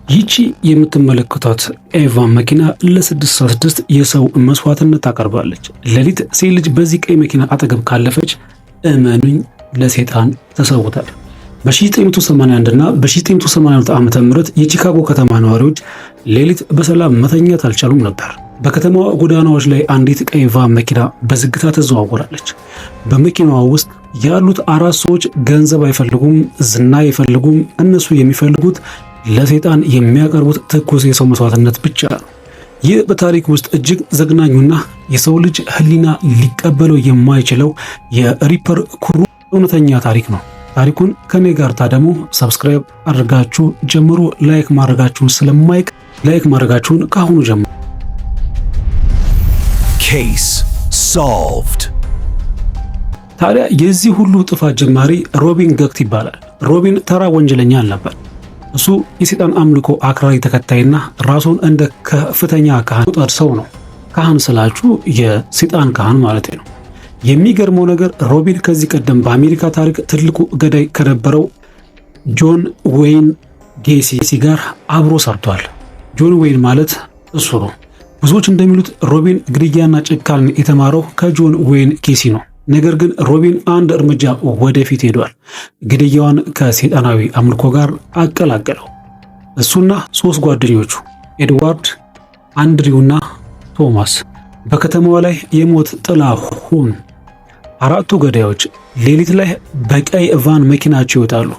ይቺ የምትመለከቷት ኤቫን መኪና ለ666 የሰው መስዋዕትነት ታቀርባለች። ሌሊት ሴት ልጅ በዚህ ቀይ መኪና አጠገብ ካለፈች እመኑኝ ለሰይጣን ተሰውታል። በ1981 እና በ1982 ዓመተ ምህረት የቺካጎ ከተማ ነዋሪዎች ሌሊት በሰላም መተኛት አልቻሉም ነበር። በከተማዋ ጎዳናዎች ላይ አንዲት ቀይ ቫን መኪና በዝግታ ትዘዋወራለች። በመኪናዋ ውስጥ ያሉት 4 ሰዎች ገንዘብ አይፈልጉም፣ ዝና አይፈልጉም። እነሱ የሚፈልጉት ለሰይጣን የሚያቀርቡት ትኩስ የሰው መስዋዕትነት ብቻ ነው። ይህ በታሪክ ውስጥ እጅግ ዘግናኙና የሰው ልጅ ሕሊና ሊቀበለው የማይችለው የሪፐር ክሩ እውነተኛ ታሪክ ነው። ታሪኩን ከኔ ጋር ታደሙ። ሰብስክራይብ አድርጋችሁ ጀምሩ። ላይክ ማድረጋችሁን ስለማይቅ ላይክ ማድረጋችሁን ካሁኑ ጀምሩ። Case solved። ታዲያ የዚህ ሁሉ ጥፋት ጀማሪ ሮቢን ገክት ይባላል። ሮቢን ተራ ወንጀለኛ አልነበር። እሱ የሰይጣን አምልኮ አክራሪ ተከታይና ራሱን እንደ ከፍተኛ ካህን ቁጥር ሰው ነው። ካህን ስላችሁ የሰይጣን ካህን ማለት ነው። የሚገርመው ነገር ሮቢን ከዚህ ቀደም በአሜሪካ ታሪክ ትልቁ ገዳይ ከነበረው ጆን ዌይን ጌሲ ጋር አብሮ ሰርቷል። ጆን ዌይን ማለት እሱ ነው። ብዙዎች እንደሚሉት ሮቢን ግድያና ጭካኔን የተማረው ከጆን ዌይን ጌሲ ነው። ነገር ግን ሮቢን አንድ እርምጃ ወደፊት ሄዷል። ግድያዋን ከሰይጣናዊ አምልኮ ጋር አቀላቀለው። እሱና 3 ጓደኞቹ ኤድዋርድ፣ አንድሪውና ቶማስ በከተማዋ ላይ የሞት ጥላ ሆኑ። 4ቱ ገዳዮች ሌሊት ላይ በቀይ ቫን መኪናቸው ይወጣሉ።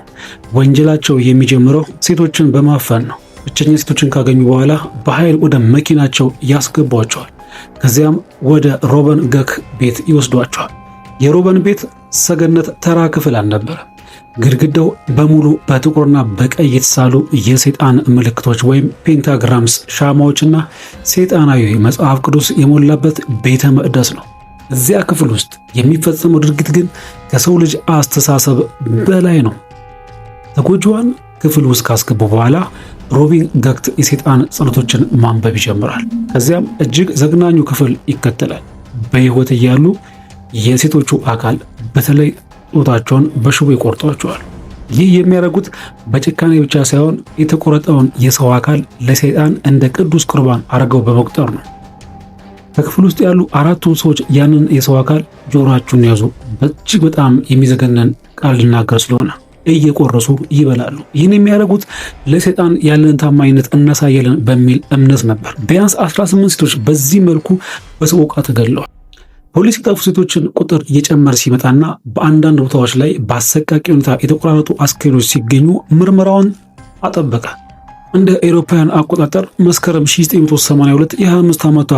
ወንጀላቸው የሚጀምረው ሴቶችን በማፈን ነው። ብቸኛ ሴቶችን ካገኙ በኋላ በኃይል ወደ መኪናቸው ያስገቧቸዋል። ከዚያም ወደ ሮበን ገክ ቤት ይወስዷቸዋል። የሮበን ቤት ሰገነት ተራ ክፍል አልነበረም። ግድግዳው በሙሉ በጥቁርና በቀይ የተሳሉ የሰይጣን ምልክቶች ወይም ፔንታግራምስ፣ ሻማዎችና ሰይጣናዊ መጽሐፍ ቅዱስ የሞላበት ቤተ መቅደስ ነው። እዚያ ክፍል ውስጥ የሚፈጸመው ድርጊት ግን ከሰው ልጅ አስተሳሰብ በላይ ነው። ተጎጂዋን ክፍል ውስጥ ካስገቡ በኋላ ሮቢን ገክት የሰይጣን ጸሎቶችን ማንበብ ይጀምራል። ከዚያም እጅግ ዘግናኙ ክፍል ይከተላል። በሕይወት እያሉ የሴቶቹ አካል በተለይ ጡታቸውን በሽቦ ይቆርጧቸዋል። ይህ የሚያደርጉት በጭካኔ ብቻ ሳይሆን የተቆረጠውን የሰው አካል ለሰይጣን እንደ ቅዱስ ቁርባን አድርገው በመቁጠር ነው። ከክፍል ውስጥ ያሉ 4ቱም ሰዎች ያንን የሰው አካል ጆሮአችሁን ያዙ፣ እጅግ በጣም የሚዘገነን ቃል ልናገር ስለሆነ እየቆረሱ ይበላሉ። ይህን የሚያደርጉት ለሰይጣን ያለን ታማኝነት እናሳያለን በሚል እምነት ነበር። ቢያንስ 18 ሴቶች በዚህ መልኩ በሰቆቃ ተገድለዋል። ፖሊስ የጠፉ ሴቶችን ቁጥር እየጨመረ ሲመጣና በአንዳንድ ቦታዎች ላይ በአሰቃቂ ሁኔታ የተቆራረጡ አስክሬኖች ሲገኙ ምርመራውን አጠበቀ። እንደ አውሮፓውያን አቆጣጠር መስከረም 1982 የ25 ዓመቷ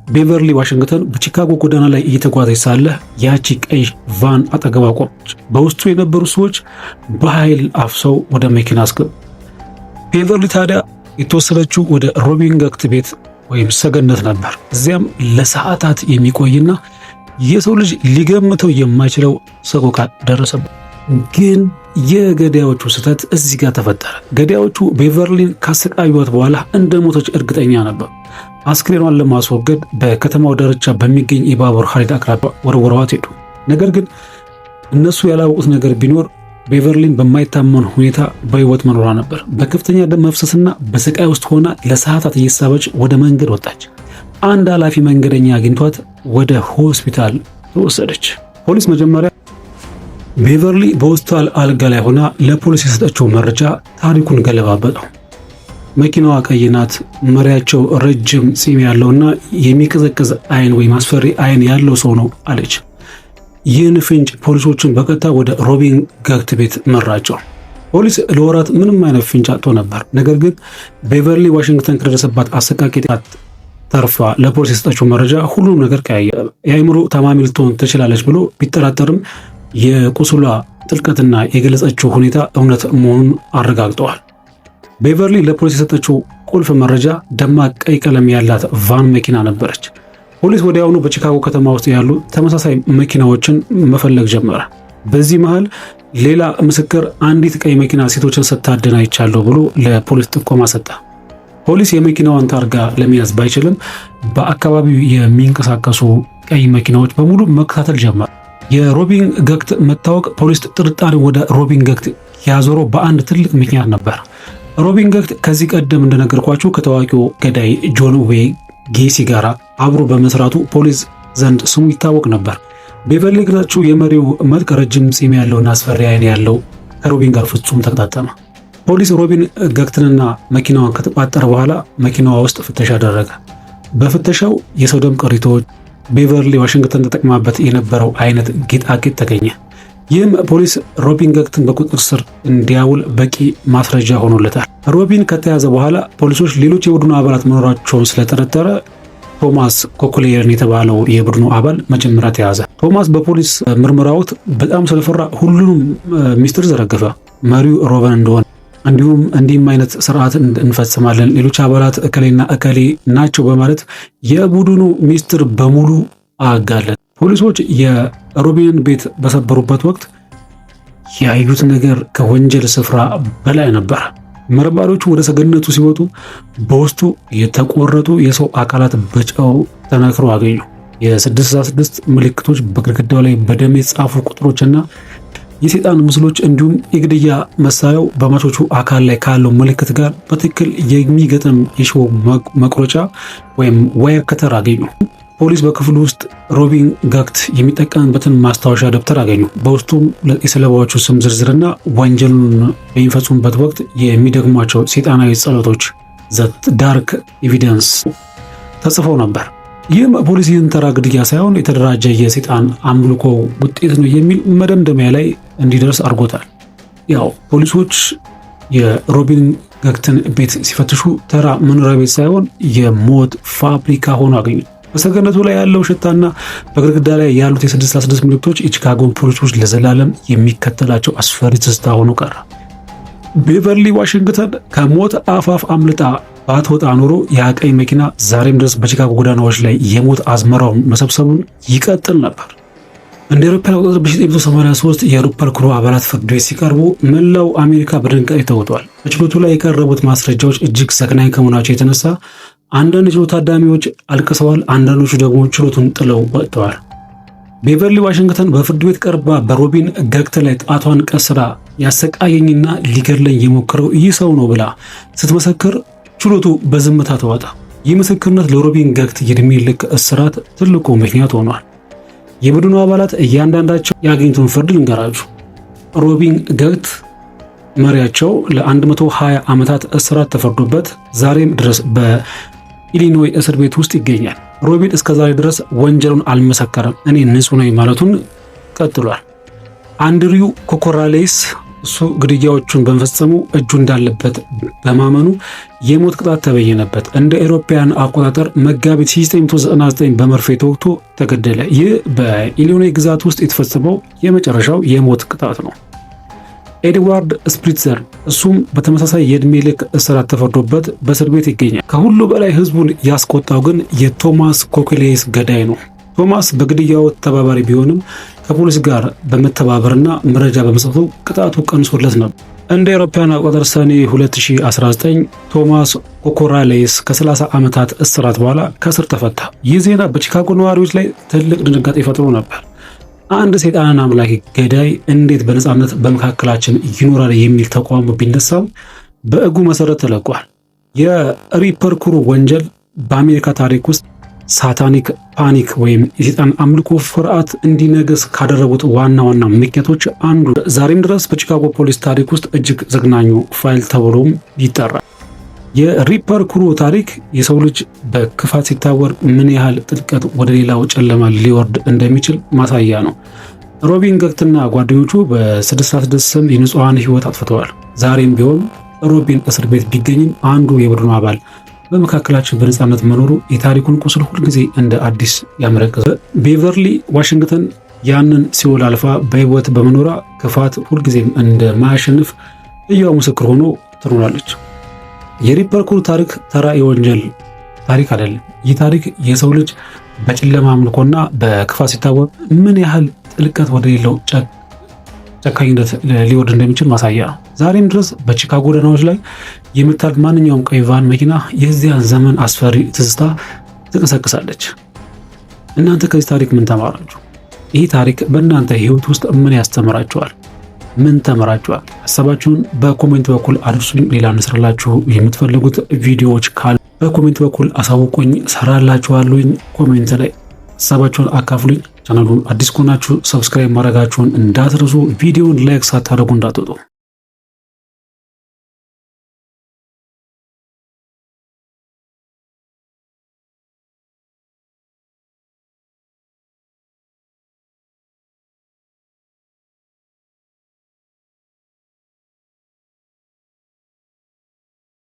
ቤቨርሊ ዋሽንግተን በቺካጎ ጎዳና ላይ እየተጓዘች ሳለ ያቺ ቀይ ቫን አጠገቧ ቆመች። በውስጡ የነበሩ ሰዎች በኃይል አፍሰው ወደ መኪና አስገቡ። ቤቨርሊ ታዲያ የተወሰደችው ወደ ሮቢን ገክት ቤት ወይም ሰገነት ነበር። እዚያም ለሰዓታት የሚቆይና የሰው ልጅ ሊገምተው የማይችለው ሰቆቃ ደረሰበት። ግን የገዳዮቹ ስህተት እዚህ ጋር ተፈጠረ። ገዳዮቹ ቤቨርሊን ካሰቃዩት በኋላ እንደሞተች እርግጠኛ ነበር። አስክሬኗን ለማስወገድ በከተማው ዳርቻ በሚገኝ የባቡር ሐዲድ አቅራቢያ ወርውረዋት ሄዱ። ነገር ግን እነሱ ያላወቁት ነገር ቢኖር ቤቨርሊን በማይታመን ሁኔታ በሕይወት መኖሯ ነበር። በከፍተኛ ደም መፍሰስና በስቃይ ውስጥ ሆና ለሰዓታት እየሳበች ወደ መንገድ ወጣች። አንድ ኃላፊ መንገደኛ አግኝቷት ወደ ሆስፒታል ተወሰደች። ፖሊስ መጀመሪያ ቤቨርሊ በሆስፒታል አልጋ ላይ ሆና ለፖሊስ የሰጠችው መረጃ ታሪኩን ገለባበጠው። መኪናዋ ቀይ ናት፣ መሪያቸው ረጅም ፂም ያለውና የሚቀዘቅዝ አይን ወይም አስፈሪ አይን ያለው ሰው ነው አለች። ይህን ፍንጭ ፖሊሶችን በቀጥታ ወደ ሮቢን ገክት ቤት መራቸው። ፖሊስ ለወራት ምንም አይነት ፍንጭ አጥቶ ነበር። ነገር ግን ቤቨርሊ ዋሽንግተን ከደረሰባት አሰቃቂ ጥቃት ተርፋ ለፖሊስ የሰጠችው መረጃ ሁሉም ነገር ቀያየረ። የአእምሮ ታማሚ ልትሆን ትችላለች ብሎ ቢጠራጠርም የቁስሏ ጥልቀትና የገለጸችው ሁኔታ እውነት መሆኑን አረጋግጠዋል። ቤቨርሊ ለፖሊስ የሰጠችው ቁልፍ መረጃ ደማቅ ቀይ ቀለም ያላት ቫን መኪና ነበረች። ፖሊስ ወዲያውኑ በቺካጎ ከተማ ውስጥ ያሉ ተመሳሳይ መኪናዎችን መፈለግ ጀመረ። በዚህ መሃል ሌላ ምስክር አንዲት ቀይ መኪና ሴቶችን ስታድን አይቻለሁ ብሎ ለፖሊስ ጥቆማ ሰጠ። ፖሊስ የመኪናዋን ታርጋ ለመያዝ ባይችልም በአካባቢው የሚንቀሳቀሱ ቀይ መኪናዎች በሙሉ መከታተል ጀመረ። የሮቢን ገክት መታወቅ ፖሊስ ጥርጣሬ ወደ ሮቢን ገክት ያዞረው በአንድ ትልቅ ምክንያት ነበር። ሮቢን ገክት ከዚህ ቀደም እንደነገርኳችሁ ከታዋቂው ገዳይ ጆን ዌይ ጌሲ ጋር አብሮ በመስራቱ ፖሊስ ዘንድ ስሙ ይታወቅ ነበር። ቤቨርሊ ግዛችሁ የመሪው መልክ ረጅም ፂም ያለውና አስፈሪ ዓይን ያለው ከሮቢን ጋር ፍጹም ተቀጣጠመ። ፖሊስ ሮቢን ገክትንና መኪናዋን ከተቋጠረ በኋላ መኪናዋ ውስጥ ፍተሻ አደረገ። በፍተሻው የሰው ደም ቅሪቶች፣ ቤቨርሊ ዋሽንግተን ተጠቅማበት የነበረው አይነት ጌጣጌጥ ተገኘ። ይህም ፖሊስ ሮቢን ገክትን በቁጥጥር ስር እንዲያውል በቂ ማስረጃ ሆኖለታል። ሮቢን ከተያዘ በኋላ ፖሊሶች ሌሎች የቡድኑ አባላት መኖራቸውን ስለጠረጠረ ቶማስ ኮክሌርን የተባለው የቡድኑ አባል መጀመሪያ ተያዘ። ቶማስ በፖሊስ ምርመራ ወቅት በጣም ስለፈራ ሁሉንም ሚስጥር ዘረገፈ። መሪው ሮበን እንደሆነ እንዲሁም እንዲህም አይነት ስርዓት እንፈጽማለን፣ ሌሎች አባላት እከሌና እከሌ ናቸው በማለት የቡድኑ ሚስጥር በሙሉ አጋለጠ። ፖሊሶች የሮቢንን ቤት በሰበሩበት ወቅት ያዩት ነገር ከወንጀል ስፍራ በላይ ነበር። መርማሪዎቹ ወደ ሰገነቱ ሲወጡ በውስጡ የተቆረጡ የሰው አካላት በጨው ተነክሮ አገኙ። የ666 ምልክቶች፣ በግድግዳው ላይ በደም የተጻፉ ቁጥሮችና የሰይጣን ምስሎች እንዲሁም የግድያ መሳሪያው በሟቾቹ አካል ላይ ካለው ምልክት ጋር በትክክል የሚገጥም የሽቦ መቁረጫ ወይም ዋየር ከተር አገኙ። ፖሊስ በክፍሉ ውስጥ ሮቢን ገክት የሚጠቀምበትን ማስታወሻ ደብተር አገኙ። በውስጡም የሰለባዎቹ ስም ዝርዝርና ወንጀሉን በሚፈጽሙበት ወቅት የሚደግሟቸው ሰይጣናዊ ጸሎቶች ዳርክ ኤቪደንስ ተጽፈው ነበር። ይህም ፖሊስ ይህን ተራ ግድያ ሳይሆን የተደራጀ የሰይጣን አምልኮ ውጤት ነው የሚል መደምደሚያ ላይ እንዲደርስ አድርጎታል። ያው ፖሊሶች የሮቢን ገክትን ቤት ሲፈትሹ ተራ መኖሪያ ቤት ሳይሆን የሞት ፋብሪካ ሆኖ አገኙ። በሰገነቱ ላይ ያለው ሽታና በግድግዳ ላይ ያሉት የ666 ምልክቶች የቺካጎን ፖሊሶች ለዘላለም የሚከተላቸው አስፈሪ ትዝታ ሆኖ ቀረ። ቤቨርሊ ዋሽንግተን ከሞት አፋፍ አምልጣ ባትወጣ ኖሮ የቀይ መኪና ዛሬም ድረስ በቺካጎ ጎዳናዎች ላይ የሞት አዝመራውን መሰብሰቡን ይቀጥል ነበር። እንደ አውሮፓውያን አቆጣጠር በ1983 የሩፐር ክሩ አባላት ፍርድ ቤት ሲቀርቡ መላው አሜሪካ በድንጋጤ ተውጧል። በችሎቱ ላይ የቀረቡት ማስረጃዎች እጅግ ዘግናኝ ከመሆናቸው የተነሳ አንዳንድ ችሎት ታዳሚዎች አልቅሰዋል፣ አንዳንዶቹ ደግሞ ችሎቱን ጥለው ወጥተዋል። ቤቨርሊ ዋሽንግተን በፍርድ ቤት ቀርባ በሮቢን ገክት ላይ ጣቷን ቀስራ ያሰቃየኝና ሊገድለኝ የሞከረው ይህ ሰው ነው ብላ ስትመሰክር ችሎቱ በዝምታ ተዋጠ። ይህ ምስክርነት ለሮቢን ገክት የዕድሜ ልክ እስራት ትልቁ ምክንያት ሆኗል። የቡድኑ አባላት እያንዳንዳቸው ያገኙትን ፍርድ ልንገራችሁ። ሮቢን ገክት መሪያቸው ለ120 ዓመታት እስራት ተፈርዶበት ዛሬም ድረስ በኢሊኖይ እስር ቤት ውስጥ ይገኛል። ሮቢን እስከዛሬ ድረስ ወንጀሉን አልመሰከረም፣ እኔ ንጹህ ነኝ ማለቱን ቀጥሏል። አንድሪው ኮኮራሌስ እሱ ግድያዎቹን በመፈጸሙ እጁ እንዳለበት በማመኑ የሞት ቅጣት ተበየነበት። እንደ አውሮፓውያን አቆጣጠር መጋቢት 1999 በመርፌ ተወግቶ ተገደለ። ይህ በኢሊኖይ ግዛት ውስጥ የተፈጸመው የመጨረሻው የሞት ቅጣት ነው። ኤድዋርድ ስፕሪትዘር እሱም በተመሳሳይ የዕድሜ ልክ እስራት ተፈርዶበት በእስር ቤት ይገኛል። ከሁሉ በላይ ህዝቡን ያስቆጣው ግን የቶማስ ኮክሌስ ገዳይ ነው። ቶማስ በግድያው ተባባሪ ቢሆንም ከፖሊስ ጋር በመተባበርና መረጃ በመስጠቱ ቅጣቱ ቀንሶለት ነበር። እንደ አውሮፓውያን አቆጣጠር ሰኔ 2019 ቶማስ ኮኮራሌስ ከ30 ዓመታት እስራት በኋላ ከእስር ተፈታ። ይህ ዜና በቺካጎ ነዋሪዎች ላይ ትልቅ ድንጋጤ ፈጥሮ ነበር። አንድ ሰይጣንን አምላኪ ገዳይ እንዴት በነፃነት በመካከላችን ይኖራል የሚል ተቋሙ ቢነሳም በሕጉ መሰረት ተለቋል። የሪፐር ክሩ ወንጀል በአሜሪካ ታሪክ ውስጥ ሳታኒክ ፓኒክ ወይም የሰይጣን አምልኮ ፍርሃት እንዲነገስ ካደረጉት ዋና ዋና ምክንያቶች አንዱ ዛሬም ድረስ በቺካጎ ፖሊስ ታሪክ ውስጥ እጅግ ዘግናኙ ፋይል ተብሎም ይጠራል። የሪፐር ክሩ ታሪክ የሰው ልጅ በክፋት ሲታወር ምን ያህል ጥልቀት ወደ ሌላው ጨለማ ሊወርድ እንደሚችል ማሳያ ነው። ሮቢን ገክትና ጓደኞቹ በ666 ስም የንጹሐን ሕይወት አጥፍተዋል። ዛሬም ቢሆን ሮቢን እስር ቤት ቢገኝም አንዱ የቡድኑ አባል በመካከላችን በነፃነት መኖሩ የታሪኩን ቁስል ሁልጊዜ እንደ አዲስ ያመረቅዘ። ቤቨርሊ ዋሽንግተን ያንን ሲኦል አልፋ በሕይወት በመኖሯ ክፋት ሁልጊዜም እንደማያሸንፍ ሕያው ምስክር ሆኖ ትኖራለች። የሪፐር ክሩ ታሪክ ተራ የወንጀል ታሪክ አይደለም። ይህ ታሪክ የሰው ልጅ በጨለማ አምልኮና በክፋት ሲታወር ምን ያህል ጥልቀት ወደ ሌለው ጨካኝነት ሊወርድ እንደሚችል ማሳያ ነው። ዛሬም ድረስ በቺካጎ ጎዳናዎች ላይ የምታልፍ ማንኛውም ቀይ ቫን መኪና የዚያን ዘመን አስፈሪ ትዝታ ትቀሰቅሳለች። እናንተ ከዚህ ታሪክ ምን ተማራችሁ? ይህ ታሪክ በእናንተ ሕይወት ውስጥ ምን ያስተምራችኋል? ምን ተመራችኋል? ሐሳባችሁን በኮሜንት በኩል አድርሱኝ። ሌላ እንስራላችሁ የምትፈልጉት ቪዲዮዎች ካሉ በኮሜንት በኩል አሳውቁኝ፣ ሰራላችኋለሁኝ። ኮሜንት ላይ ሐሳባችሁን አካፍሉኝ። ቻናሉን አዲስ ከሆናችሁ ሰብስክራይብ ማድረጋችሁን እንዳትረሱ። ቪዲዮውን ላይክ ሳታደርጉ እንዳትወጡ።